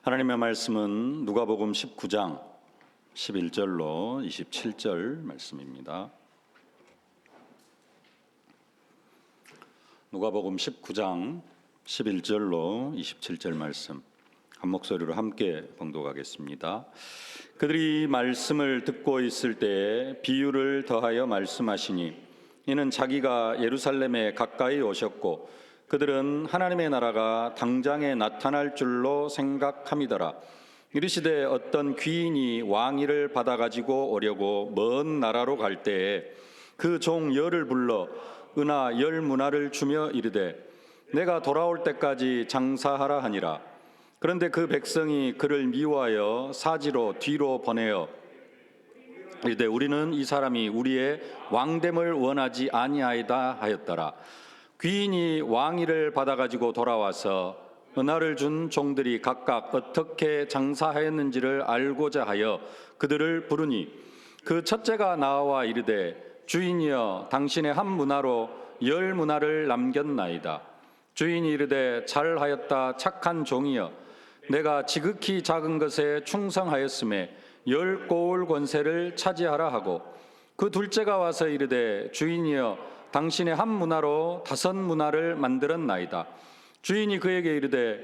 하나님의 말씀은 누가복음 19장 11절로 27절 말씀입니다. 누가복음 19장 11절로 27절 말씀 한 목소리로 함께 봉독하겠습니다. 그들이 말씀을 듣고 있을 때에 비유를 더하여 말씀하시니 이는 자기가 예루살렘에 가까이 오셨고 그들은 하나님의 나라가 당장에 나타날 줄로 생각함이더라. 이르시되 어떤 귀인이 왕위를 받아가지고 오려고 먼 나라로 갈 때에 그 종 열을 불러 은하 10문화를 주며 이르되 내가 돌아올 때까지 장사하라 하니라. 그런데 그 백성이 그를 미워하여 사지로 뒤로 보내어 이르되 우리는 이 사람이 우리의 왕됨을 원하지 아니하이다 하였더라. 귀인이 왕위를 받아가지고 돌아와서 은하를 준 종들이 각각 어떻게 장사하였는지를 알고자 하여 그들을 부르니 그 첫째가 나와 이르되 주인이여 당신의 한 문화로 10문화를 남겼나이다. 주인이 이르되 잘하였다 착한 종이여 내가 지극히 작은 것에 충성하였음에 10고울 권세를 차지하라 하고 그 둘째가 와서 이르되 주인이여 당신의 한 문화로 5문화를 만들었나이다. 주인이 그에게 이르되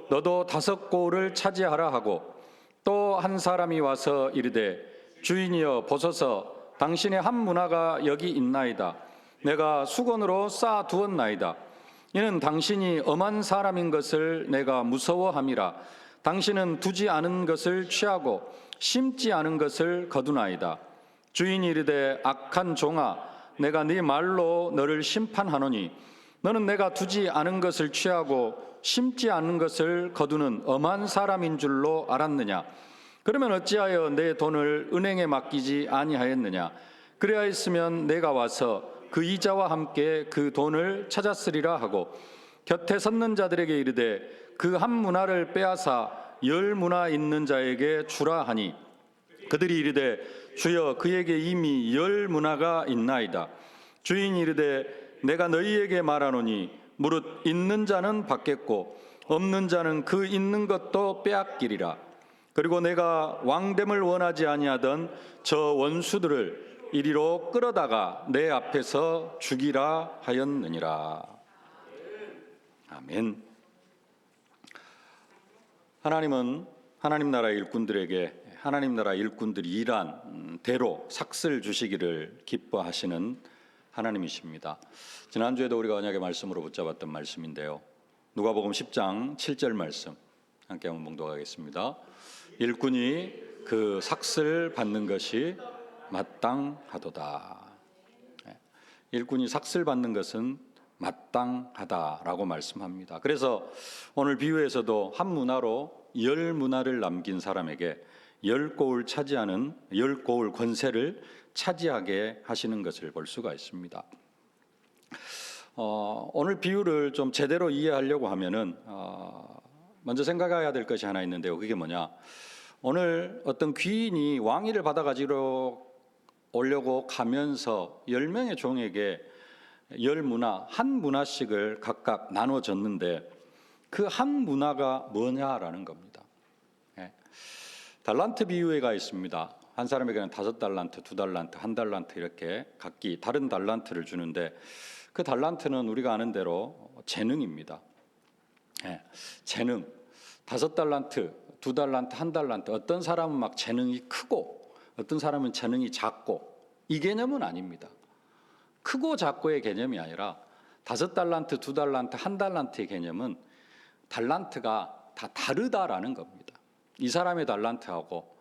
너도 5고울을 차지하라 하고 또 한 사람이 와서 이르되 주인이여 보소서 당신의 한 문화가 여기 있나이다. 내가 수건으로 쌓아 두었나이다. 이는 당신이 엄한 사람인 것을 내가 무서워함이라. 당신은 두지 않은 것을 취하고 심지 않은 것을 거두나이다. 주인이 이르되 악한 종아 내가 네 말로 너를 심판하노니 너는 내가 두지 않은 것을 취하고 심지 않은 것을 거두는 엄한 사람인 줄로 알았느냐? 그러면 어찌하여 내 돈을 은행에 맡기지 아니하였느냐? 그리하였으면 내가 와서 그 이자와 함께 그 돈을 찾았으리라 하고 곁에 섰는 자들에게 이르되 그 한 문화를 빼앗아 10문화 있는 자에게 주라 하니 그들이 이르되 주여 그에게 이미 10문화가 있나이다. 주인이 이르되 내가 너희에게 말하노니 무릇 있는 자는 받겠고 없는 자는 그 있는 것도 빼앗기리라. 그리고 내가 왕됨을 원하지 아니하던 저 원수들을 이리로 끌어다가 내 앞에서 죽이라 하였느니라. 아멘. 하나님은 하나님 나라 일꾼들에게 하나님 나라 일꾼들이 일한 대로 삭슬 주시기를 기뻐하시는 하나님이십니다. 지난주에도 우리가 언약의 말씀으로 붙잡았던 말씀인데요. 누가복음 10장 7절 말씀 함께 한번 봉독하겠습니다. 일꾼이 그 삭슬 받는 것이 마땅하도다. 일꾼이 삭슬 받는 것은 마땅하다라고 말씀합니다. 그래서 오늘 비유에서도 한 문화로 10문화를 남긴 사람에게 10고울 차지하는 10고울 권세를 차지하게 하시는 것을 볼 수가 있습니다. 오늘 비유를 좀 제대로 이해하려고 하면은 먼저 생각해야 될 것이 하나 있는데요. 그게 뭐냐? 오늘 어떤 귀인이 왕위를 받아가지고 오려고 가면서 10명의 종에게 10문화, 한 문화씩을 각각 나눠줬는데 그 한 문화가 뭐냐라는 겁니다. 달란트 비유가 있습니다. 한 사람에게는 5달란트, 2달란트, 1달란트 이렇게 각기 다른 달란트를 주는데 그 달란트는 우리가 아는 대로 재능입니다. 재능. 5달란트, 2달란트, 1달란트. 어떤 사람은 막 재능이 크고 어떤 사람은 재능이 작고 이 개념은 아닙니다. 크고 작고의 개념이 아니라 5달란트, 2달란트, 1달란트의 개념은 달란트가 다 다르다라는 겁니다. 이 사람의 달란트하고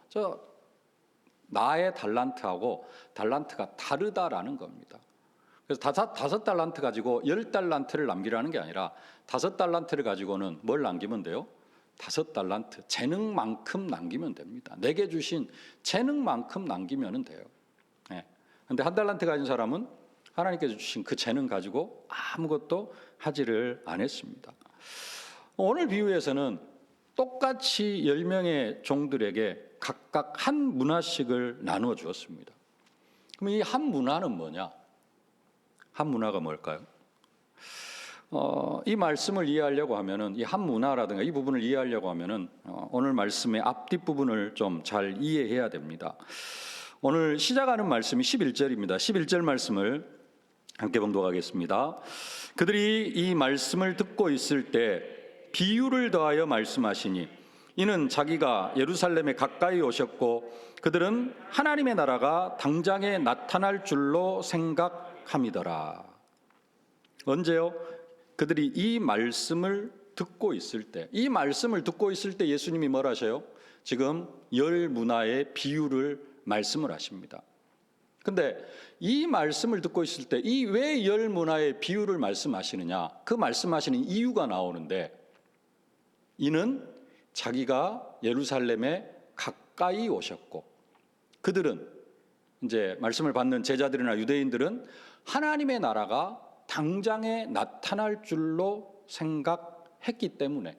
나의 달란트하고 달란트가 다르다라는 겁니다. 그래서 5달란트 가지고 10달란트를 남기라는 게 아니라 5달란트를 가지고는 뭘 남기면 돼요? 5달란트, 재능만큼 남기면 됩니다. 내게 주신 재능만큼 남기면 돼요. 그런데 1달란트 가진 사람은 하나님께서 주신 그 재능 가지고 아무것도 하지를 않았습니다. 오늘 비유에서는 똑같이 10명의 종들에게 각각 한 문화씩을 나누어 주었습니다. 그럼 이 한 문화는 뭐냐? 한 문화가 뭘까요? 이 말씀을 이해하려고 하면은 이 한 문화라든가 이 부분을 이해하려고 하면은 오늘 말씀의 앞뒷 부분을 좀 잘 이해해야 됩니다. 오늘 시작하는 말씀이 11절입니다. 11절 말씀을 함께 봉독하겠습니다. 그들이 이 말씀을 듣고 있을 때 비유를 더하여 말씀하시니 이는 자기가 예루살렘에 가까이 오셨고 그들은 하나님의 나라가 당장에 나타날 줄로 생각함이더라. 언제요? 그들이 이 말씀을 듣고 있을 때, 이 말씀을 듣고 있을 때 예수님이 뭘 하셔요? 지금 열 문화의 비유를 말씀을 하십니다. 근데 이 말씀을 듣고 있을 때 이 왜 열 문화의 비유를 말씀하시느냐? 그 말씀하시는 이유가 나오는데 이는 자기가 예루살렘에 가까이 오셨고 그들은 이제 말씀을 받는 제자들이나 유대인들은 하나님의 나라가 당장에 나타날 줄로 생각했기 때문에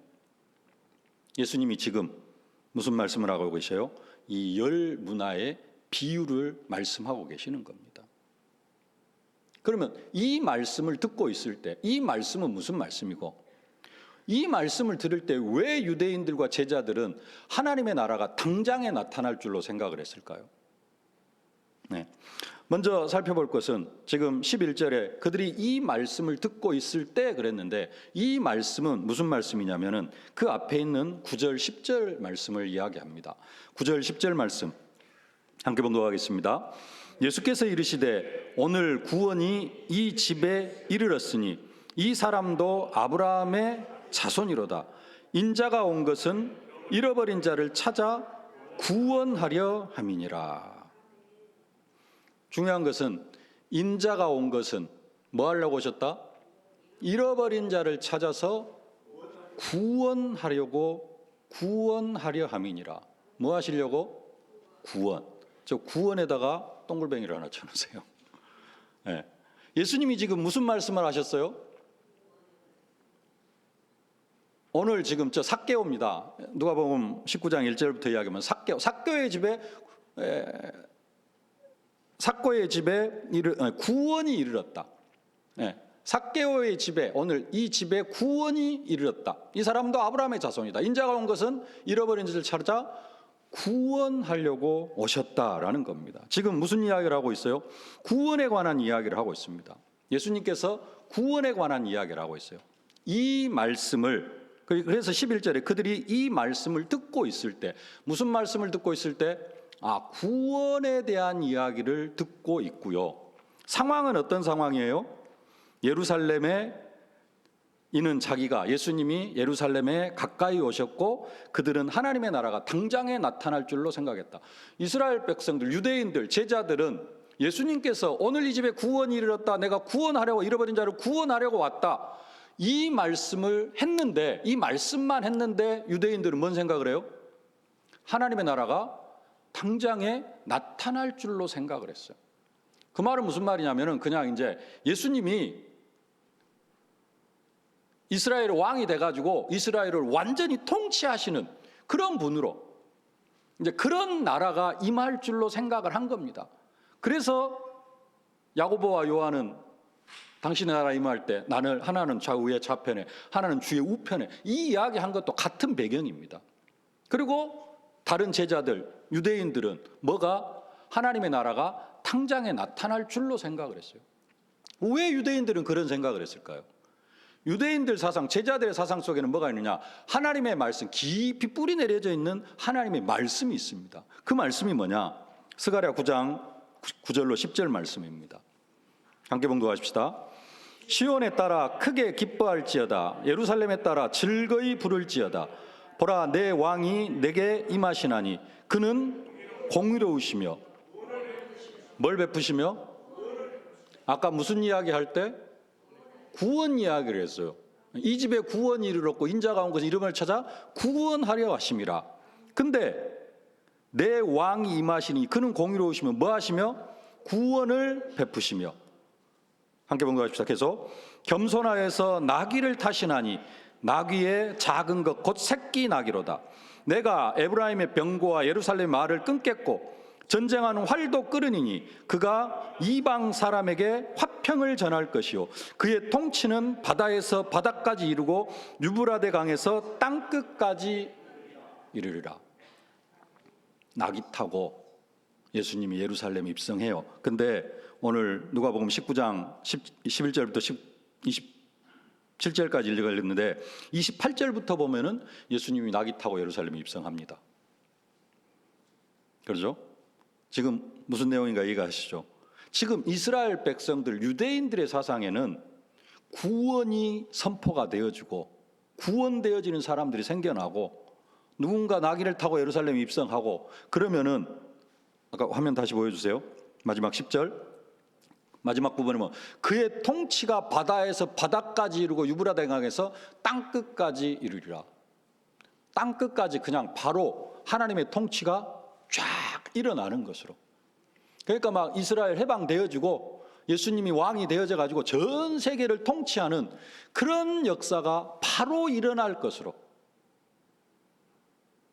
예수님이 지금 무슨 말씀을 하고 계세요? 이 열 문화의 비유를 말씀하고 계시는 겁니다. 그러면 이 말씀을 듣고 있을 때 이 말씀은 무슨 말씀이고 이 말씀을 들을 때 왜 유대인들과 제자들은 하나님의 나라가 당장에 나타날 줄로 생각을 했을까요? 네. 먼저 살펴볼 것은 지금 11절에 그들이 이 말씀을 듣고 있을 때 그랬는데 이 말씀은 무슨 말씀이냐면은 그 앞에 있는 9절 10절 말씀을 이야기합니다. 9절 10절 말씀 함께 봉독하겠습니다. 예수께서 이르시되 오늘 구원이 이 집에 이르렀으니 이 사람도 아브라함의 자손이로다. 인자가 온 것은 잃어버린 자를 찾아 구원하려 함이니라. 중요한 것은 인자가 온 것은 뭐 하려고 오셨다? 잃어버린 자를 찾아서 구원하려 함이니라. 뭐 하시려고? 구원. 저 구원에다가 동글뱅이를 하나 쳐놓으세요. 네. 예수님이 지금 무슨 말씀을 하셨어요? 오늘 지금 저 삭개오입니다. 누가복음 19장 1절부터 이야기하면 삭개오의 집에 구원이 이르렀다. 삭개오의 집에 오늘 이 집에 구원이 이르렀다. 이 사람도 아브라함의 자손이다. 인자가 온 것은 잃어버린 자를 찾아 구원하려고 오셨다라는 겁니다. 지금 무슨 이야기를 하고 있어요? 구원에 관한 이야기를 하고 있습니다. 예수님께서 구원에 관한 이야기를 하고 있어요. 이 말씀을 그래서 11절에 그들이 이 말씀을 듣고 있을 때 무슨 말씀을 듣고 있을 때 구원에 대한 이야기를 듣고 있고요. 상황은 어떤 상황이에요? 예루살렘에 이는 자기가 예수님이 예루살렘에 가까이 오셨고 그들은 하나님의 나라가 당장에 나타날 줄로 생각했다. 이스라엘 백성들, 유대인들, 제자들은 예수님께서 오늘 이 집에 구원이 이르렀다. 내가 구원하려고 잃어버린 자를 구원하려고 왔다. 이 말씀을 했는데 이 말씀만 했는데 유대인들은 뭔 생각을 해요? 하나님의 나라가 당장에 나타날 줄로 생각을 했어요. 그 말은 무슨 말이냐면은 그냥 이제 예수님이 이스라엘의 왕이 돼가지고 이스라엘을 완전히 통치하시는 그런 분으로 이제 그런 나라가 임할 줄로 생각을 한 겁니다. 그래서 야고보와 요한은 당신의 나라 임할 때 나는 하나는 좌우의 좌편에 하나는 주의 우편에 이 이야기한 것도 같은 배경입니다. 그리고 다른 제자들 유대인들은 뭐가 하나님의 나라가 당장에 나타날 줄로 생각을 했어요. 왜 유대인들은 그런 생각을 했을까요? 유대인들 사상, 제자들의 사상 속에는 뭐가 있느냐? 하나님의 말씀, 깊이 뿌리 내려져 있는 하나님의 말씀이 있습니다. 그 말씀이 뭐냐? 스가랴 9장 9절로 10절 말씀입니다. 함께 봉독하십시다. 시온에 따라 크게 기뻐할지어다. 예루살렘에 따라 즐거이 부를지어다. 보라, 내 왕이 내게 임하시나니 그는 공의로우시며 뭘 베푸시며? 아까 무슨 이야기 할 때? 구원 이야기를 했어요. 이 집에 구원이 이르렀고 인자가 온 것은 이름을 찾아 구원하려 하심이라. 근데 내 왕이 임하시니 그는 공의로우시며 뭐 하시며? 구원을 베푸시며. 함께 봉독하십시다. 계속. 겸손하여서 나귀를 타시나니 나귀의 작은 것 곧 새끼 나귀로다. 내가 에브라임의 병고와 예루살렘의 말을 끊겠고 전쟁하는 활도 끓으니 그가 이방 사람에게 화평을 전할 것이요 그의 통치는 바다에서 바다까지 이르고 유브라데 강에서 땅끝까지 이르리라. 낙이 타고 예수님이 예루살렘에 입성해요. 근데 오늘 누가복음 19장 11절부터 27절까지 읽었는데 28절부터 보면은 예수님이 낙이 타고 예루살렘에 입성합니다. 그렇죠? 지금 무슨 내용인가 이해하시죠? 지금 이스라엘 백성들, 유대인들의 사상에는 구원이 선포가 되어지고 구원되어지는 사람들이 생겨나고 누군가 나귀를 타고 예루살렘에 입성하고 그러면은 아까 화면 다시 보여주세요. 마지막 10절 마지막 부분에 뭐 그의 통치가 바다에서 바다까지 이르고 유브라데 강에서 땅끝까지 이르리라. 땅끝까지 그냥 바로 하나님의 통치가 쫙 일어나는 것으로. 그러니까 막 이스라엘 해방되어지고 예수님이 왕이 되어져 가지고 전 세계를 통치하는 그런 역사가 바로 일어날 것으로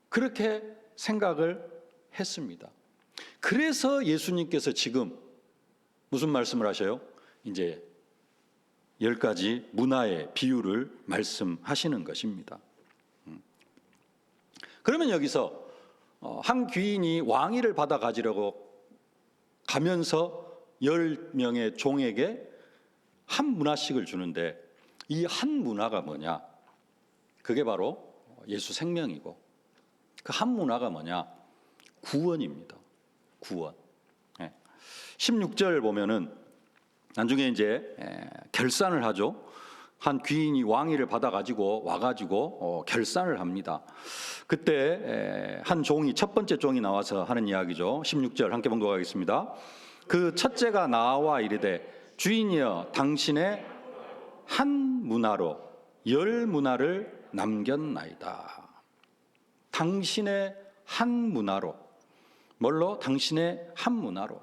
그렇게 생각을 했습니다. 그래서 예수님께서 지금 무슨 말씀을 하셔요? 이제 10가지 문화의 비유를 말씀하시는 것입니다. 그러면 여기서 한 귀인이 왕위를 받아 가지려고 가면서 10명의 종에게 한 문화씩을 주는데 이 한 문화가 뭐냐? 그게 바로 예수 생명이고 그 한 문화가 뭐냐? 구원입니다. 구원. 16절 보면은 나중에 이제 결산을 하죠. 한 귀인이 왕위를 받아가지고 와가지고 결산을 합니다. 그때 한 종이 첫 번째 종이 나와서 하는 이야기죠. 16절 함께 봉독하겠습니다. 그 첫째가 나와 이르되 주인이여 당신의 한 문화로 10문화를 남겼나이다. 당신의 한 문화로 뭘로? 당신의 한 문화로.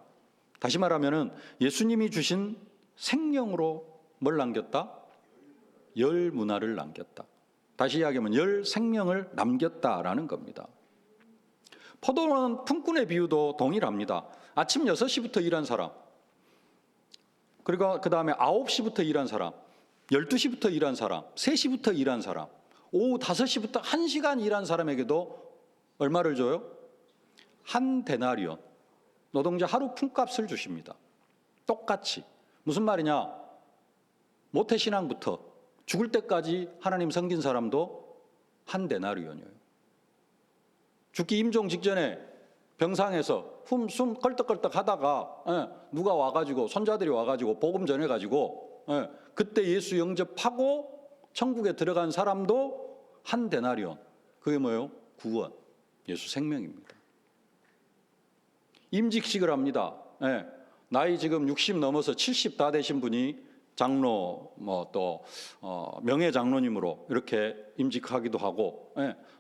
다시 말하면은 예수님이 주신 생명으로 뭘 남겼다? 10문화를 남겼다. 다시 이야기하면 10생명을 남겼다라는 겁니다. 포도원 품꾼의 비유도 동일합니다. 아침 6시부터 일한 사람, 그리고 그 다음에 9시부터 일한 사람, 12시부터 일한 사람, 3시부터 일한 사람, 오후 5시부터 1시간 일한 사람에게도 얼마를 줘요? 한 데나리온, 노동자 하루 품값을 주십니다. 똑같이. 무슨 말이냐? 모태신앙부터 죽을 때까지 하나님 섬긴 사람도 한 데나리온이에요. 죽기 임종 직전에 병상에서 숨 껄떡껄떡 하다가 누가 와가지고 손자들이 와가지고 복음 전해가지고 그때 예수 영접하고 천국에 들어간 사람도 한 데나리온. 그게 뭐예요? 구원, 예수 생명입니다. 임직식을 합니다. 나이 지금 60 넘어서 70 다 되신 분이 장로 또 명예 장로님으로 이렇게 임직하기도 하고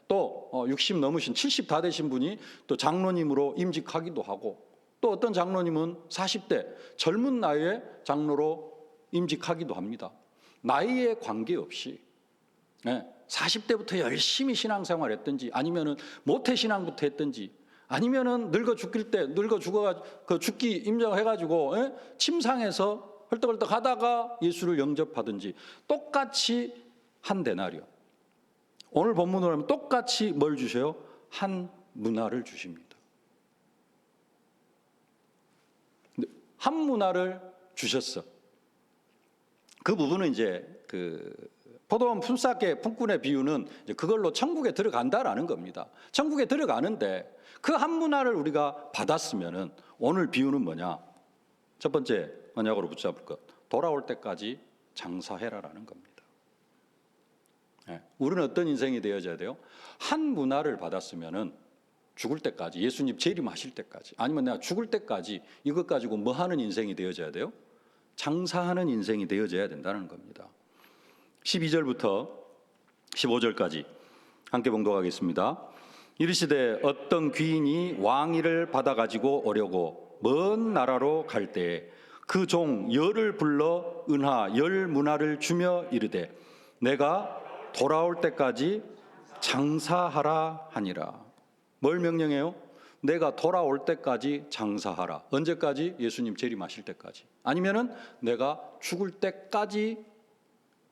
또 60 넘으신 70 다 되신 분이 또 장로님으로 임직하기도 하고 또 어떤 장로님은 40대 젊은 나이에 장로로 임직하기도 합니다. 나이에 관계없이 40대부터 열심히 신앙생활 했든지 아니면은 모태신앙부터 했든지 아니면은 늙어 죽어가 그 죽기 임정해가지고 침상에서 헐떡헐떡 하다가 예수를 영접하든지 똑같이 한 데나리온. 오늘 본문으로 하면 똑같이 뭘 주셔요? 한 문화를 주십니다. 한 문화를 주셨어. 그 부분은 이제 그 포도원 품삯개 품꾼의 비유는 이제 그걸로 천국에 들어간다라는 겁니다. 천국에 들어가는데 그 한 문화를 우리가 받았으면은 오늘 비유는 뭐냐? 첫 번째 언약으로 붙잡을 것. 돌아올 때까지 장사해라라는 겁니다. 우리는 어떤 인생이 되어져야 돼요? 한 문화를 받았으면은 죽을 때까지, 예수님 재림하실 때까지, 아니면 내가 죽을 때까지 이것 가지고 뭐 하는 인생이 되어져야 돼요? 장사하는 인생이 되어져야 된다는 겁니다. 12절부터 15절까지 함께 봉독하겠습니다. 이르시되 어떤 귀인이 왕위를 받아가지고 오려고 먼 나라로 갈 때에 그 종 열을 불러 은하 10문화를 주며 이르되 내가 돌아올 때까지 장사하라 하니라. 뭘 명령해요? 내가 돌아올 때까지 장사하라. 언제까지? 예수님 재림하실 때까지. 아니면은 내가 죽을 때까지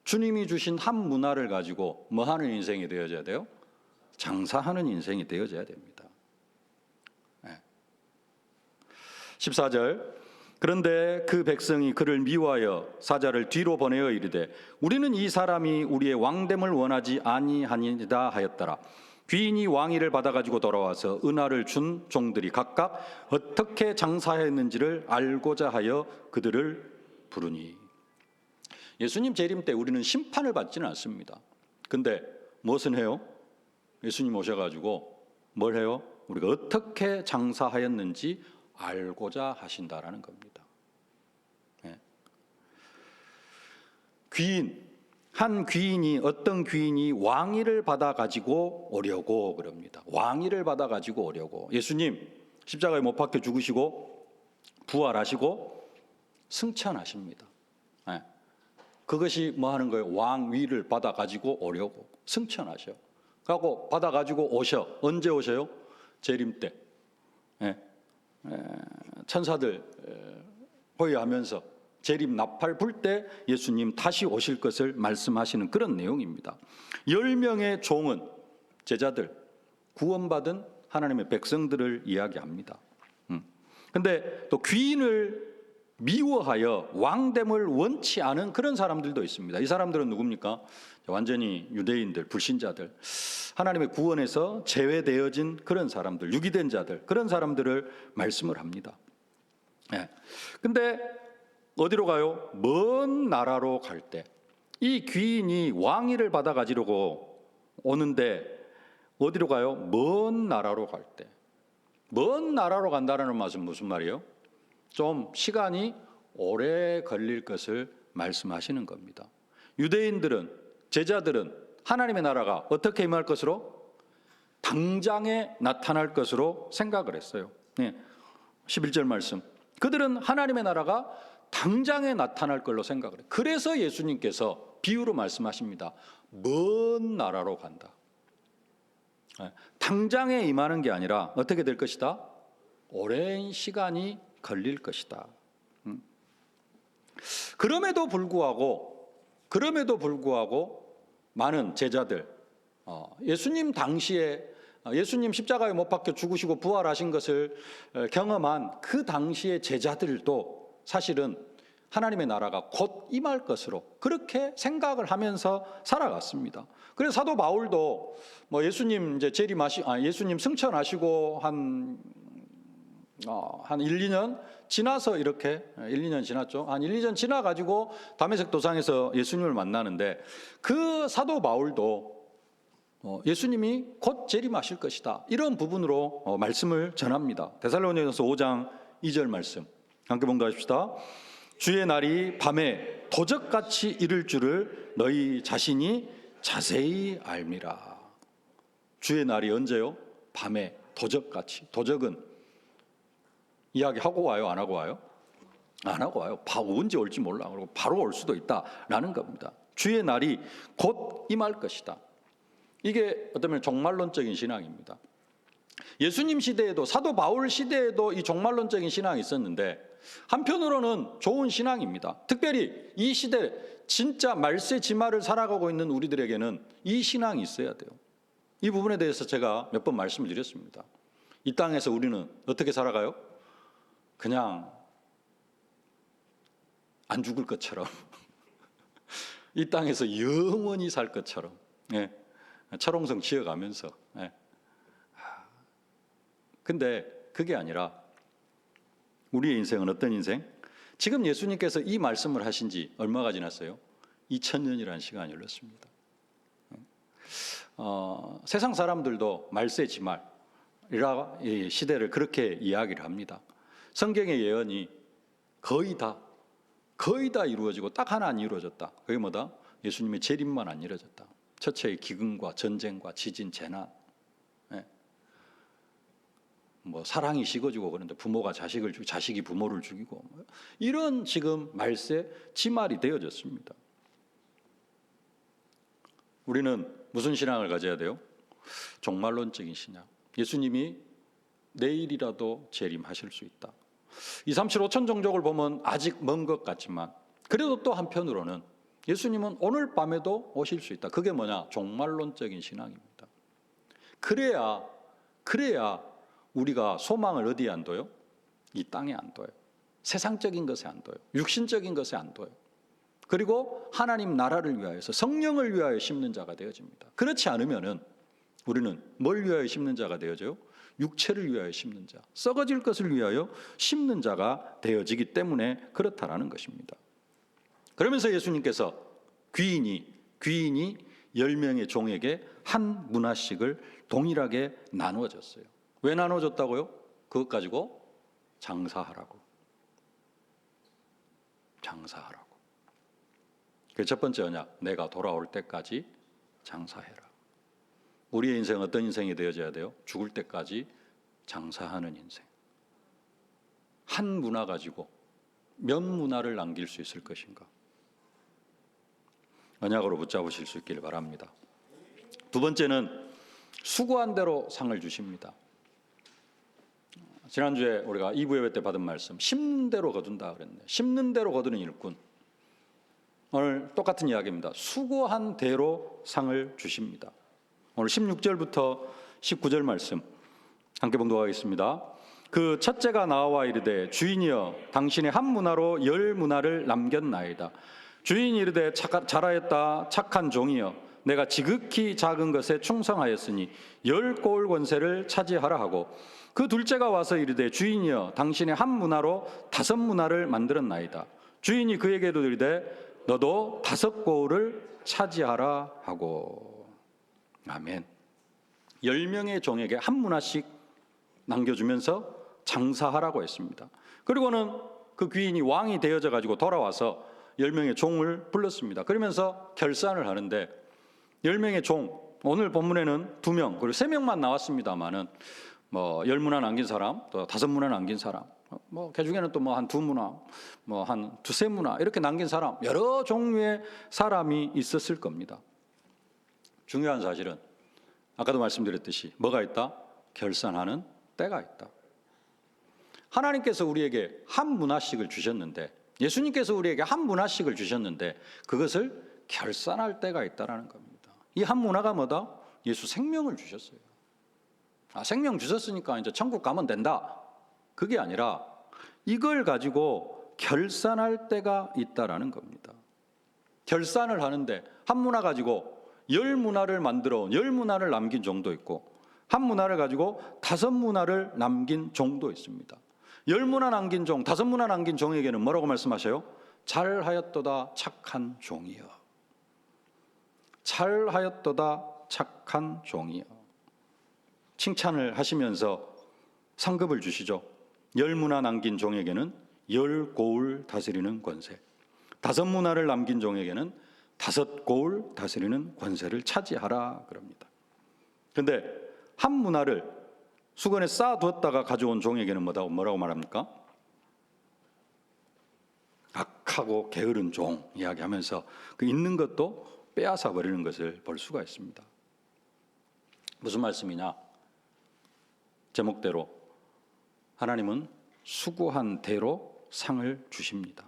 주님이 주신 한 문화를 가지고 뭐 하는 인생이 되어져야 돼요? 장사하는 인생이 되어져야 됩니다. 14절, 그런데 그 백성이 그를 미워하여 사자를 뒤로 보내어 이르되 우리는 이 사람이 우리의 왕됨을 원하지 아니하니이다 하였더라. 귀인이 왕위를 받아가지고 돌아와서 은화를 준 종들이 각각 어떻게 장사했는지를 알고자 하여 그들을 부르니. 예수님 재림 때 우리는 심판을 받지는 않습니다. 근데 무엇은 해요? 예수님 오셔가지고 뭘 해요? 우리가 어떻게 장사하였는지 알고자 하신다라는 겁니다. 귀인, 한 귀인이, 어떤 귀인이 왕위를 받아 가지고 오려고 그럽니다. 왕위를 받아 가지고 오려고. 예수님 십자가에 못 박혀 죽으시고 부활하시고 승천하십니다. 그것이 뭐 하는 거예요? 왕위를 받아 가지고 오려고 승천하셔. 그리고 받아 가지고 오셔. 언제 오셔요? 재림 때. 천사들 호위하면서 재림 나팔 불 때 예수님 다시 오실 것을 말씀하시는 그런 내용입니다. 10명의 종은 제자들, 구원받은 하나님의 백성들을 이야기합니다. 근데 또 귀인을 미워하여 왕됨을 원치 않은 그런 사람들도 있습니다. 이 사람들은 누굽니까? 완전히 유대인들, 불신자들, 하나님의 구원에서 제외되어진 그런 사람들, 유기된 자들, 그런 사람들을 말씀을 합니다. 근데 어디로 가요? 먼 나라로 갈 때 이 귀인이 왕위를 받아 가지려고 오는데 어디로 가요? 먼 나라로 갈 때. 먼 나라로 간다는 말은 무슨 말이에요? 좀 시간이 오래 걸릴 것을 말씀하시는 겁니다. 유대인들은, 제자들은 하나님의 나라가 어떻게 임할 것으로? 당장에 나타날 것으로 생각을 했어요. 11절 말씀. 그들은 하나님의 나라가 당장에 나타날 걸로 생각을 해요. 그래서 예수님께서 비유로 말씀하십니다. 먼 나라로 간다. 당장에 임하는 게 아니라 어떻게 될 것이다? 오랜 시간이 걸릴 것이다. 그럼에도 불구하고 많은 제자들, 예수님 당시에 예수님 십자가에 못 박혀 죽으시고 부활하신 것을 경험한 그 당시의 제자들도 사실은 하나님의 나라가 곧 임할 것으로 그렇게 생각을 하면서 살아갔습니다. 그래서 사도 바울도 뭐 예수님 이제 예수님 승천하시고 한 1, 2년 지나서 이렇게 1, 2년 지났죠. 한 1, 2년 지나 가지고 다메섹 도상에서 예수님을 만나는데 그 사도 바울도 예수님이 곧 재림하실 것이다. 이런 부분으로 말씀을 전합니다. 데살로니가서 5장 2절 말씀 함께 봉독하십시다. 주의 날이 밤에 도적같이 이를 줄을 너희 자신이 자세히 알미라. 주의 날이 언제요? 밤에 도적같이. 도적은 이야기하고 와요? 안 하고 와요? 안 하고 와요. 언제 올지 몰라. 그리고 바로 올 수도 있다라는 겁니다. 주의 날이 곧 임할 것이다. 이게 어쩌면 종말론적인 신앙입니다. 예수님 시대에도, 사도 바울 시대에도 이 종말론적인 신앙이 있었는데 한편으로는 좋은 신앙입니다. 특별히 이 시대 진짜 말세 지말을 살아가고 있는 우리들에게는 이 신앙이 있어야 돼요. 이 부분에 대해서 제가 몇 번 말씀을 드렸습니다. 이 땅에서 우리는 어떻게 살아가요? 그냥 안 죽을 것처럼 이 땅에서 영원히 살 것처럼 철옹성 지어가면서. 근데 그게 아니라 우리의 인생은 어떤 인생? 지금 예수님께서 이 말씀을 하신 지 얼마가 지났어요? 2000년이라는 시간이 흘렀습니다. 세상 사람들도 말세 지말이라 이 시대를 그렇게 이야기를 합니다. 성경의 예언이 거의 다 이루어지고 딱 하나 안 이루어졌다. 그게 뭐다? 예수님의 재림만 안 이루어졌다. 처처의 기근과 전쟁과 지진, 재난, 뭐 사랑이 식어지고 그런데 부모가 자식을 죽이고 자식이 부모를 죽이고 이런 지금 말세 지말이 되어졌습니다. 우리는 무슨 신앙을 가져야 돼요? 종말론적인 신앙. 예수님이 내일이라도 재림하실 수 있다. 2, 3, 7, 5천 종족을 보면 아직 먼 것 같지만 그래도 또 한편으로는 예수님은 오늘 밤에도 오실 수 있다. 그게 뭐냐? 종말론적인 신앙입니다. 그래야 우리가 소망을 어디에 안 둬요? 이 땅에 안 둬요. 세상적인 것에 안 둬요. 육신적인 것에 안 둬요. 그리고 하나님 나라를 위하여서 성령을 위하여 심는 자가 되어집니다. 그렇지 않으면은 우리는 뭘 위하여 심는 자가 되어져요? 육체를 위하여 심는 자, 썩어질 것을 위하여 심는 자가 되어지기 때문에 그렇다라는 것입니다. 그러면서 예수님께서 귀인이 10명의 종에게 한 문화씩을 동일하게 나누어 줬어요. 왜 나누어 줬다고요? 그것 가지고 장사하라고. 그 첫 번째 언약, 내가 돌아올 때까지 장사해라. 우리의 인생 어떤 인생이 되어져야 돼요? 죽을 때까지 장사하는 인생. 한 문화 가지고 몇 문화를 남길 수 있을 것인가? 언약으로 붙잡으실 수 있기를 바랍니다. 두 번째는 수고한 대로 상을 주십니다. 지난주에 우리가 2부 예배 때 받은 말씀, 심는 대로 거둔다 그랬네. 심는 대로 거두는 일꾼. 오늘 똑같은 이야기입니다. 수고한 대로 상을 주십니다. 오늘 16절부터 19절 말씀 함께 봉독하겠습니다. 그 첫째가 나와 이르되 주인이여 당신의 한 문화로 10 문화를 남겼나이다. 주인이 이르되 잘하였다 착한 종이여 내가 지극히 작은 것에 충성하였으니 10 고을 권세를 차지하라 하고 그 둘째가 와서 이르되 주인이여 당신의 한 문화로 5 문화를 만들었나이다. 주인이 그에게도 이르되 너도 5 고을을 차지하라 하고. 아멘. 10명의 종에게 한 문화씩 남겨주면서 장사하라고 했습니다. 그리고는 그 귀인이 왕이 되어져 가지고 돌아와서 10명의 종을 불렀습니다. 그러면서 결산을 하는데 10명의 종, 오늘 본문에는 2명 그리고 3명만 나왔습니다만은 10문화 남긴 사람, 또 5문화 남긴 사람, 그 중에는 또 한 2문화, 한 2-3문화 이렇게 남긴 사람, 여러 종류의 사람이 있었을 겁니다. 중요한 사실은 아까도 말씀드렸듯이 뭐가 있다? 결산하는 때가 있다. 하나님께서 우리에게 한 문화씩을 주셨는데, 예수님께서 우리에게 한 문화씩을 주셨는데 그것을 결산할 때가 있다라는 겁니다. 이 한 문화가 뭐다? 예수 생명을 주셨어요. 생명 주셨으니까 이제 천국 가면 된다. 그게 아니라 이걸 가지고 결산할 때가 있다라는 겁니다. 결산을 하는데 한 문화 가지고 10 문화를 만들어 10 문화를 남긴 종도 있고 한 문화를 가지고 5 문화를 남긴 종도 있습니다. 10 문화 남긴 종, 5 문화 남긴 종에게는 뭐라고 말씀하셔요? 잘하였도다 착한 종이여. 잘하였도다 착한 종이여. 칭찬을 하시면서 상급을 주시죠. 10 문화 남긴 종에게는 10 고을 다스리는 권세, 5 문화를 남긴 종에게는 5 고을 다스리는 권세를 차지하라 그럽니다. 그런데 한 문화를 수건에 쌓아두었다가 가져온 종에게는 뭐라고 말합니까? 악하고 게으른 종 이야기하면서 그 있는 것도 빼앗아 버리는 것을 볼 수가 있습니다. 무슨 말씀이냐? 제목대로 하나님은 수고한 대로 상을 주십니다.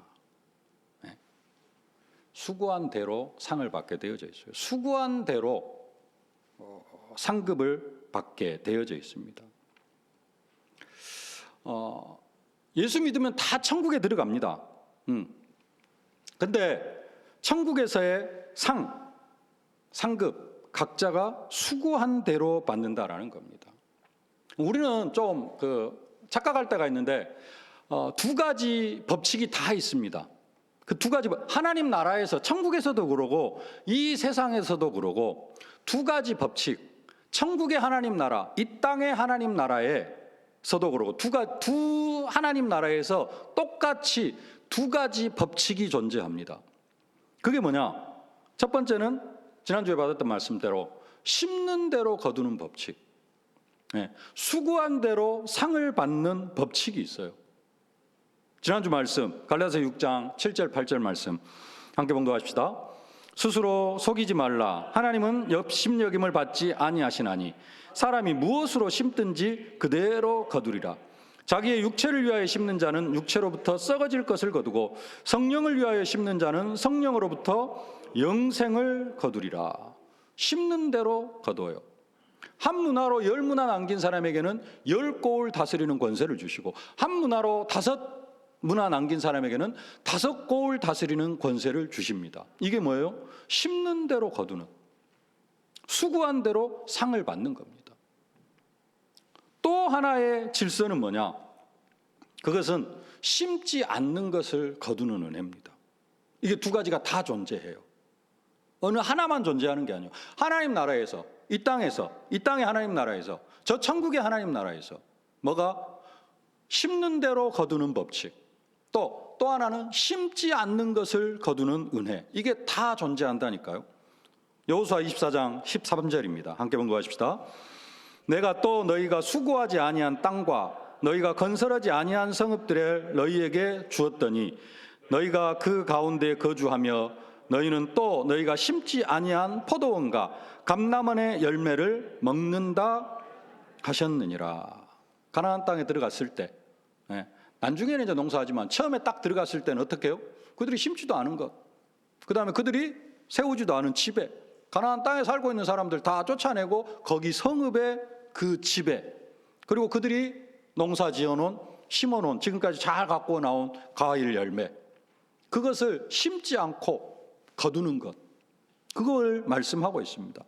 수고한 대로 상을 받게 되어져 있어요. 수고한 대로 상급을 받게 되어져 있습니다. 예수 믿으면 다 천국에 들어갑니다. 근데 천국에서의 상급 각자가 수고한 대로 받는다라는 겁니다. 우리는 좀 착각할 때가 있는데 2가지 법칙이 다 있습니다. 그 2가지, 하나님 나라에서 천국에서도 그러고 이 세상에서도 그러고 2가지 법칙, 천국의 하나님 나라, 이 땅의 하나님 나라에서도 그러고 두 하나님 나라에서 똑같이 2가지 법칙이 존재합니다. 그게 뭐냐? 첫 번째는 지난주에 받았던 말씀대로 심는 대로 거두는 법칙, 수고한 대로 상을 받는 법칙이 있어요. 지난주 말씀 갈라디아서 6장 7절 8절 말씀 함께 봉독합시다. 스스로 속이지 말라. 하나님은 업심여김을 받지 아니하시나니 사람이 무엇으로 심든지 그대로 거두리라. 자기의 육체를 위하여 심는 자는 육체로부터 썩어질 것을 거두고 성령을 위하여 심는 자는 성령으로부터 영생을 거두리라. 심는 대로 거둬요. 한 문화로 10문화 남긴 사람에게는 10고을 다스리는 권세를 주시고, 한 문화로 5문화 남긴 사람에게는 5고을 다스리는 권세를 주십니다. 이게 뭐예요? 심는 대로 거두는, 수고한 대로 상을 받는 겁니다. 또 하나의 질서는 뭐냐? 그것은 심지 않는 것을 거두는 은혜입니다. 이게 두 가지가 다 존재해요. 어느 하나만 존재하는 게 아니에요. 하나님 나라에서, 이 땅에서, 이 땅의 하나님 나라에서, 저 천국의 하나님 나라에서 뭐가? 심는 대로 거두는 법칙, 또 하나는 심지 않는 것을 거두는 은혜. 이게 다 존재한다니까요. 여호수아 24장 13절입니다. 함께 봉독하십시다. 내가 또 너희가 수고하지 아니한 땅과 너희가 건설하지 아니한 성읍들을 너희에게 주었더니 너희가 그 가운데 거주하며 너희는 또 너희가 심지 아니한 포도원과 감람원의 열매를 먹는다 하셨느니라. 가나안 땅에 들어갔을 때, 나중에는 이제 농사하지만 처음에 딱 들어갔을 때는 어떻게 해요? 그들이 심지도 않은 것, 그 다음에 그들이 세우지도 않은 집에, 가나안 땅에 살고 있는 사람들 다 쫓아내고 거기 성읍의 그 집에, 그리고 그들이 농사 지어놓은, 심어놓은, 지금까지 잘 갖고 나온 과일 열매, 그것을 심지 않고 거두는 것, 그걸 말씀하고 있습니다.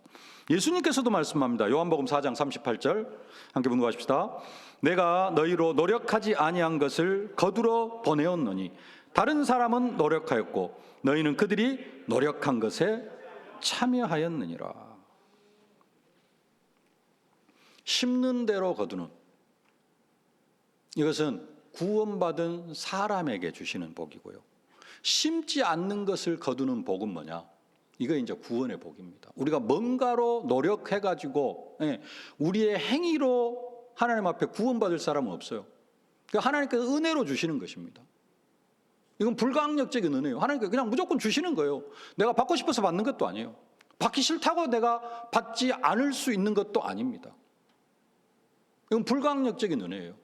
예수님께서도 말씀합니다. 요한복음 4장 38절 함께 봉독하십시다. 내가 너희로 노력하지 아니한 것을 거두러 보내었노니 다른 사람은 노력하였고 너희는 그들이 노력한 것에 참여하였느니라. 심는 대로 거두는, 이것은 구원받은 사람에게 주시는 복이고요. 심지 않는 것을 거두는 복은 뭐냐? 이거 이제 구원의 복입니다. 우리가 뭔가로 노력해가지고 우리의 행위로 하나님 앞에 구원받을 사람은 없어요. 그러니까 하나님께서 은혜로 주시는 것입니다. 이건 불가항력적인 은혜예요. 하나님께서 그냥 무조건 주시는 거예요. 내가 받고 싶어서 받는 것도 아니에요. 받기 싫다고 내가 받지 않을 수 있는 것도 아닙니다. 이건 불가항력적인 은혜예요.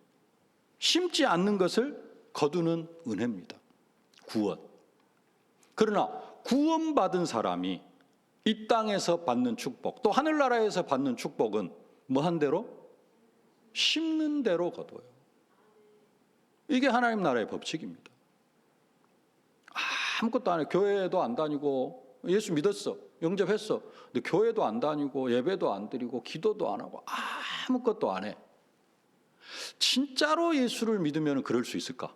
심지 않는 것을 거두는 은혜입니다. 구원. 그러나 구원받은 사람이 이 땅에서 받는 축복, 또 하늘나라에서 받는 축복은 뭐한 대로? 심는 대로 거둬요. 이게 하나님 나라의 법칙입니다. 아무것도 안 해. 교회도 안 다니고, 예수 믿었어, 영접했어, 근데 교회도 안 다니고 예배도 안 드리고 기도도 안 하고 아무것도 안 해. 진짜로 예수를 믿으면 그럴 수 있을까?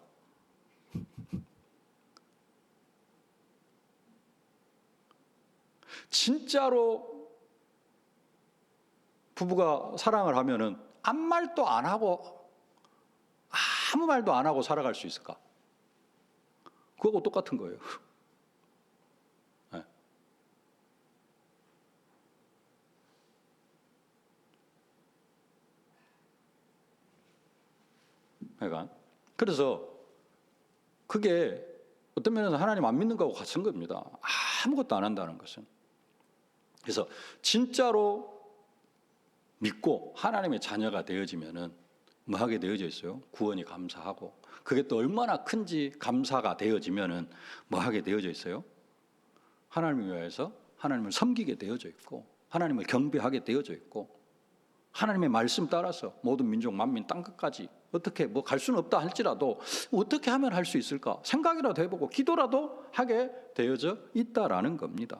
진짜로 부부가 사랑을 하면은 아무 말도 안 하고, 아무 말도 안 하고 살아갈 수 있을까? 그거하고 똑같은 거예요. 네. 그러니까 그래서 그게 어떤 면에서 하나님 안 믿는 거하고 같은 겁니다. 아무것도 안 한다는 것은. 그래서 진짜로 믿고 하나님의 자녀가 되어지면은 뭐 하게 되어져 있어요? 구원이 감사하고, 그게 또 얼마나 큰지 감사가 되어지면은 뭐 하게 되어져 있어요? 하나님을 위해서 하나님을 섬기게 되어져 있고, 하나님을 경배하게 되어져 있고, 하나님의 말씀 따라서 모든 민족 만민 땅끝까지 어떻게 뭐 갈 수는 없다 할지라도 어떻게 하면 할 수 있을까 생각이라도 해보고 기도라도 하게 되어져 있다라는 겁니다.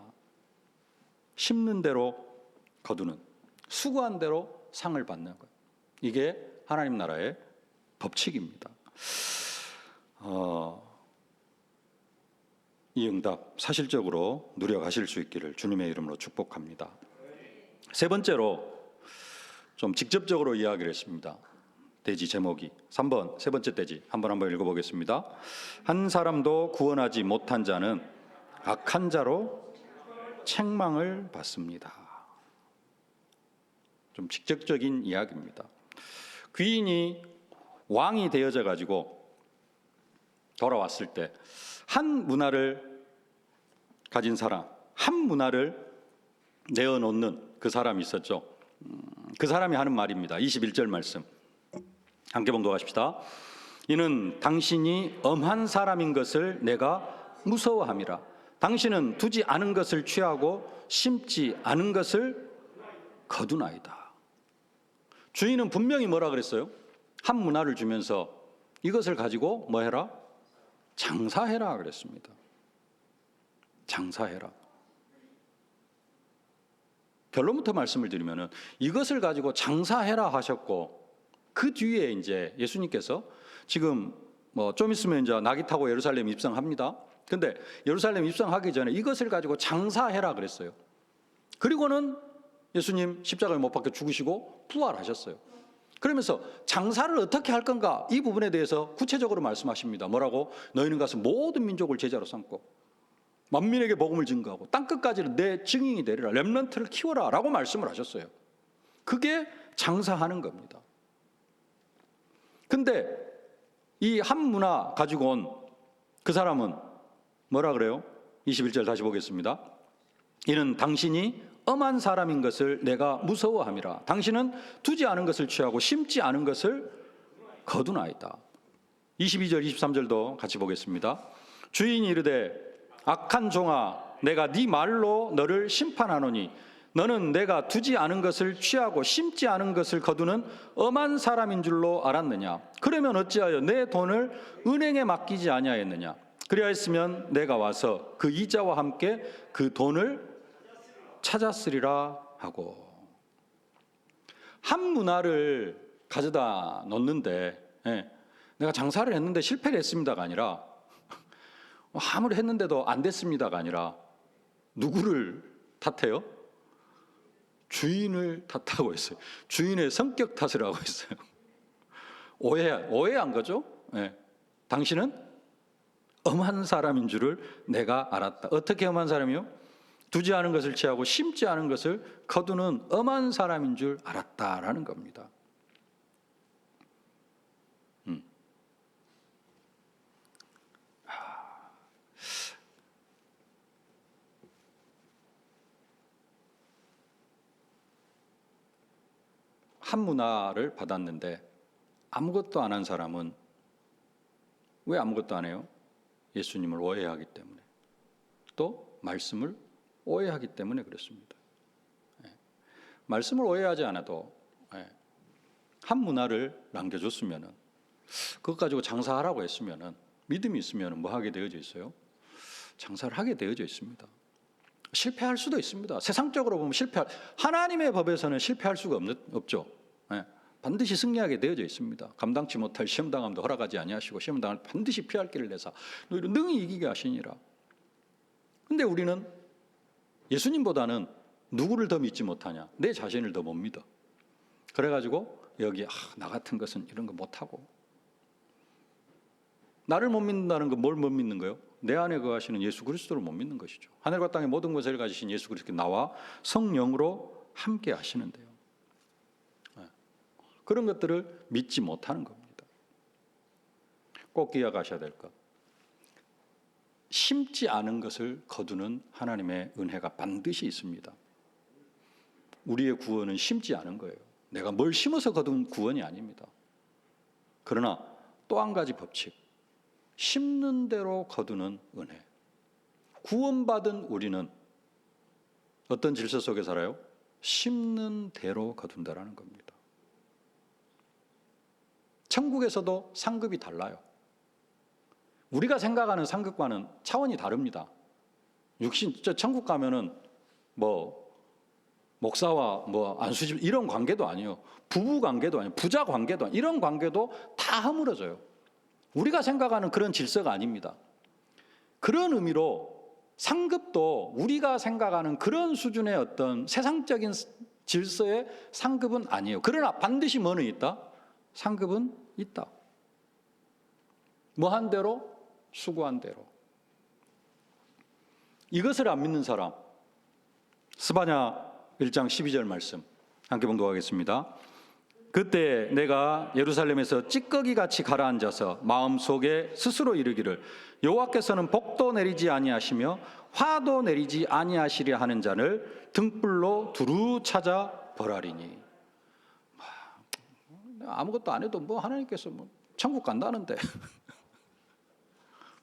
심는 대로 거두는, 수고한 대로 상을 받는 것, 이게 하나님 나라의 법칙입니다. 이 응답 사실적으로 누려가실 수 있기를 주님의 이름으로 축복합니다. 세 번째로 좀 직접적으로 이야기를 했습니다. 대지 제목이 3번, 세 번째 대지 한번 읽어보겠습니다. 한 사람도 구원하지 못한 자는 악한 자로 책망을 받습니다. 좀 직접적인 이야기입니다. 귀인이 왕이 되어져 가지고 돌아왔을 때 한 문화를 가진 사람, 한 문화를 내어놓는 그 사람이 있었죠. 그 사람이 하는 말입니다. 21절 말씀 함께 봉독하십시다. 이는 당신이 엄한 사람인 것을 내가 무서워함이라. 당신은 두지 않은 것을 취하고 심지 않은 것을 거두나이다. 주인은 분명히 뭐라 그랬어요? 한 문화를 주면서 이것을 가지고 뭐 해라? 장사해라 그랬습니다. 장사해라. 결론부터 말씀을 드리면은 이것을 가지고 장사해라 하셨고, 그 뒤에 이제 예수님께서 지금 뭐 좀 있으면 이제 나귀 타고 예루살렘 입성합니다. 근데 예루살렘 입성하기 전에 이것을 가지고 장사해라 그랬어요. 그리고는 예수님 십자가에 못 박혀 죽으시고 부활하셨어요. 그러면서 장사를 어떻게 할 건가, 이 부분에 대해서 구체적으로 말씀하십니다. 뭐라고? 너희는 가서 모든 민족을 제자로 삼고 만민에게 복음을 증거하고 땅끝까지 내 증인이 되리라. 렘넌트를 키워라 라고 말씀을 하셨어요. 그게 장사하는 겁니다. 근데 이 한 문화 가지고 온 그 사람은 뭐라 그래요? 21절 다시 보겠습니다. 이는 당신이 엄한 사람인 것을 내가 무서워함이라. 당신은 두지 않은 것을 취하고 심지 않은 것을 거두나이다. 22절 23절도 같이 보겠습니다. 주인이 이르되 악한 종아, 내가 네 말로 너를 심판하노니 너는 내가 두지 않은 것을 취하고 심지 않은 것을 거두는 엄한 사람인 줄로 알았느냐? 그러면 어찌하여 내 돈을 은행에 맡기지 아니하였느냐? 그리하였으면 내가 와서 그 이자와 함께 그 돈을 찾았으리라 하고. 한 문화를 가져다 놓는데 내가 장사를 했는데 실패를 했습니다가 아니라, 아무리 했는데도 안 됐습니다가 아니라 누구를 탓해요? 주인을 탓하고 있어요. 주인의 성격 탓을 하고 있어요. 오해한 거죠. 당신은 엄한 사람인 줄을 내가 알았다. 어떻게 엄한 사람이요? 두지 않은 것을 취하고 심지 않은 것을 거두는 엄한 사람인 줄 알았다라는 겁니다. 한 문화를 받았는데 아무것도 안 한 사람은 왜 아무것도 안 해요? 예수님을 오해하기 때문에, 또 말씀을 오해하기 때문에 그렇습니다. 말씀을 오해하지 않아도 한 문화를 남겨줬으면은, 그것 가지고 장사하라고 했으면은, 믿음이 있으면은 뭐 하게 되어져 있어요? 장사를 하게 되어져 있습니다. 실패할 수도 있습니다. 세상적으로 보면 하나님의 법에서는 실패할 수가 없죠. 반드시 승리하게 되어져 있습니다. 감당치 못할 시험당함도 허락하지 아니하시고 시험당을 반드시 피할 길을 내사 너희를 능히 이기게 하시니라. 근데 우리는 예수님보다는 누구를 더 믿지 못하냐? 내 자신을 더 못 믿어. 그래가지고 여기 나 같은 것은 이런 거 못하고. 나를 못 믿는다는 건 뭘 못 믿는 거예요? 내 안에 거하시는 예수 그리스도를 못 믿는 것이죠. 하늘과 땅의 모든 것을 가지신 예수 그리스도, 나와 성령으로 함께 하시는데요. 그런 것들을 믿지 못하는 겁니다. 꼭 기억하셔야 될 것. 심지 않은 것을 거두는 하나님의 은혜가 반드시 있습니다. 우리의 구원은 심지 않은 거예요. 내가 뭘 심어서 거둔 구원이 아닙니다. 그러나 또 한 가지 법칙. 심는 대로 거두는 은혜. 구원받은 우리는 어떤 질서 속에 살아요? 심는 대로 거둔다라는 겁니다. 천국에서도 상급이 달라요. 우리가 생각하는 상급과는 차원이 다릅니다. 천국 가면은 뭐 목사와 뭐 안수집 이런 관계도 아니에요. 부부 관계도 아니에요. 부자 관계도 아니에요. 이런 관계도 다 허물어져요. 우리가 생각하는 그런 질서가 아닙니다. 그런 의미로 상급도 우리가 생각하는 그런 수준의 어떤 세상적인 질서의 상급은 아니에요. 그러나 반드시 뭐는 있다? 상급은 있다. 뭐 한 대로? 수고한 대로. 이것을 안 믿는 사람, 스바냐 1장 12절 말씀 함께 봉독하겠습니다. 그때 내가 예루살렘에서 찌꺼기같이 가라앉아서 마음속에 스스로 이르기를 여호와께서는 복도 내리지 아니하시며 화도 내리지 아니하시려 하는 자를 등불로 두루 찾아 벌하리니. 아무것도 안 해도 뭐 하나님께서 뭐 천국 간다는데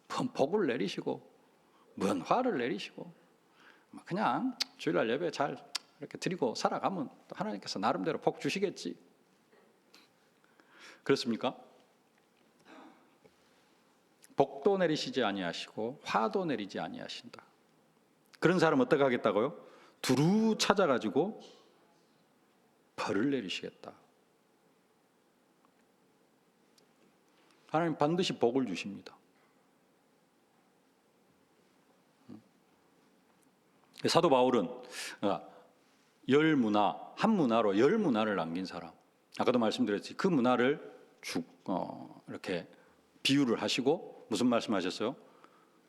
뭔 복을 내리시고 뭔 화를 내리시고, 그냥 주일날 예배 잘 이렇게 드리고 살아가면 또 하나님께서 나름대로 복 주시겠지. 그렇습니까? 복도 내리시지 아니하시고 화도 내리지 아니하신다. 그런 사람 어떻게 하겠다고요? 두루 찾아가지고 벌을 내리시겠다. 하나님 반드시 복을 주십니다. 사도 바울은 열 문화, 한 문화로 열 문화를 남긴 사람, 아까도 말씀드렸지, 그 문화를 이렇게 비유를 하시고 무슨 말씀하셨어요?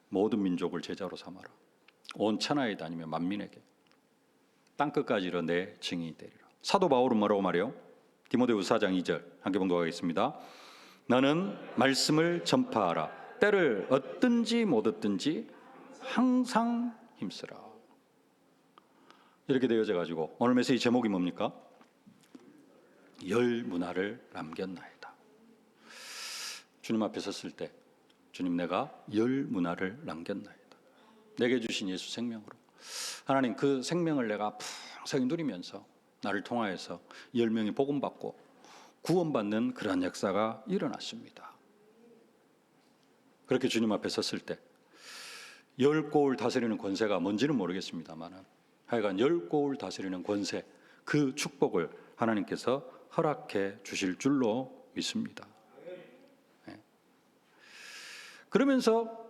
모든 민족을 제자로 삼아라. 온 천하에 다니며 만민에게 땅끝까지 이르러 내 증인이 되리라. 사도 바울은 뭐라고 말해요? 디모데후서 4장 2절 함께 봉독하겠습니다. 너는 말씀을 전파하라. 때를 얻든지 못 얻든지 항상 힘쓰라. 이렇게 되어져 가지고 오늘 메시지 제목이 뭡니까? 열 문화를 남겼나이다. 주님 앞에 섰을 때 주님, 내가 열 문화를 남겼나이다. 내게 주신 예수 생명으로 하나님, 그 생명을 내가 풍성히 누리면서 나를 통하여서 10명이 복음받고 구원받는 그러한 역사가 일어났습니다. 그렇게 주님 앞에 섰을 때 열 고을 다스리는 권세가 뭔지는 모르겠습니다만 하여간 열 고을 다스리는 권세, 그 축복을 하나님께서 허락해 주실 줄로 믿습니다. 네. 그러면서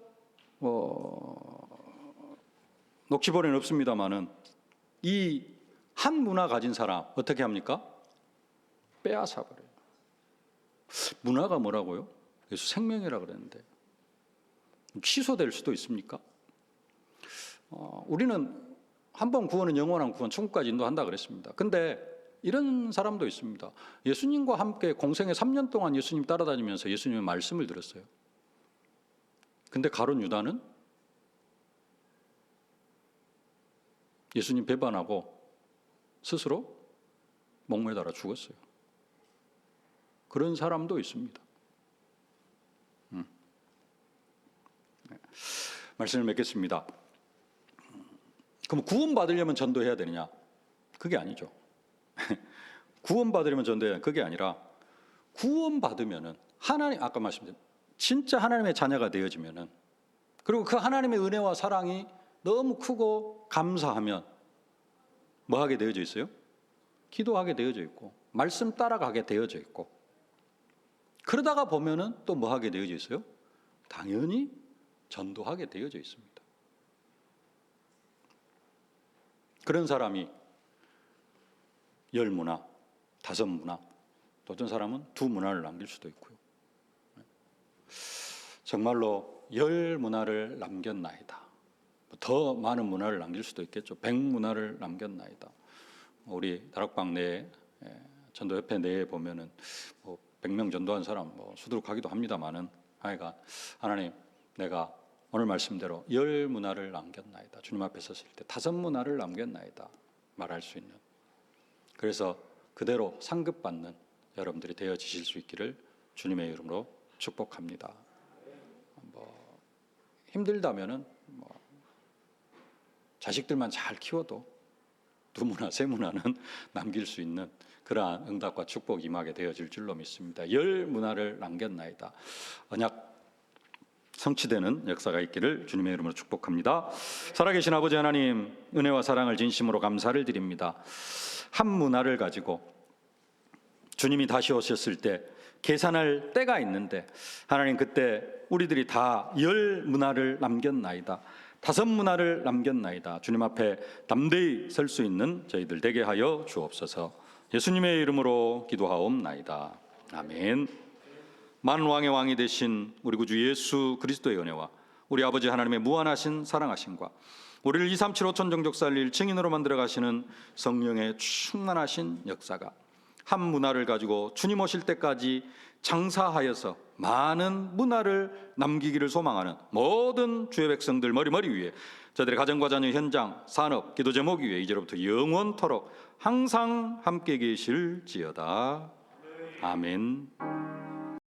녹취본에는 없습니다만은 이 한 문화 가진 사람 어떻게 합니까? 빼앗아 버려요. 문화가 뭐라고요? 예수 생명이라 그랬는데 취소될 수도 있습니까? 우리는 한 번 구원은 영원한 구원, 천국까지 인도한다 그랬습니다. 근데 이런 사람도 있습니다. 예수님과 함께 공생애 3년 동안 예수님 따라다니면서 예수님의 말씀을 들었어요. 근데 가룟 유다는 예수님 배반하고 스스로 목매달아 죽었어요. 그런 사람도 있습니다. 말씀을 맺겠습니다. 그럼 구원받으려면 전도해야 되느냐? 그게 아니죠. 구원받으려면 전도해야, 그게 아니라 구원받으면은 하나님, 아까 말씀드린 진짜 하나님의 자녀가 되어지면은, 그리고 그 하나님의 은혜와 사랑이 너무 크고 감사하면 뭐 하게 되어져 있어요? 기도하게 되어져 있고 말씀 따라가게 되어져 있고, 그러다가 보면은 또 뭐 하게 되어져 있어요? 당연히 전도하게 되어져 있습니다. 그런 사람이 열 문화, 다섯 문화, 또 어떤 사람은 두 문화를 남길 수도 있고요. 정말로 열 문화를 남겼나이다. 더 많은 문화를 남길 수도 있겠죠. 100문화를 남겼나이다. 우리 다락방 내에, 전도협회 내에 보면은 100명 전도한 사람 수두룩하기도 합니다만은, 하여간 하나님, 내가 오늘 말씀대로 열 문화를 남겼나이다. 주님 앞에 섰을 때 다섯 문화를 남겼나이다 말할 수 있는, 그래서 그대로 상급받는 여러분들이 되어지실 수 있기를 주님의 이름으로 축복합니다. 힘들다면은 자식들만 잘 키워도 두 문화, 세 문화는 남길 수 있는 그러한 응답과 축복 임하게 되어질 줄로 믿습니다. 열 문화를 남겼나이다. 언약 성취되는 역사가 있기를 주님의 이름으로 축복합니다. 살아계신 아버지 하나님, 은혜와 사랑을 진심으로 감사를 드립니다. 한 문화를 가지고 주님이 다시 오셨을 때 계산할 때가 있는데, 하나님, 그때 우리들이 다 열 문화를 남겼나이다, 다섯 문화를 남겼나이다. 주님 앞에 담대히 설 수 있는 저희들 되게 하여 주옵소서. 예수님의 이름으로 기도하옵나이다. 아멘. 만왕의 왕이 되신 우리 구주 예수 그리스도의 은혜와 우리 아버지 하나님의 무한하신 사랑하심과 우리를 237 5천 정족 살릴 증인으로 만들어 가시는 성령의 충만하신 역사가 한 문화를 가지고 주님 오실 때까지 장사하여서 많은 문화를 남기기를 소망하는 모든 주의 백성들 머리 위에 저들의 가정과 자녀, 현장, 산업, 기도 제목 위에 이제로부터 영원토록 항상 함께 계실지어다. 아멘.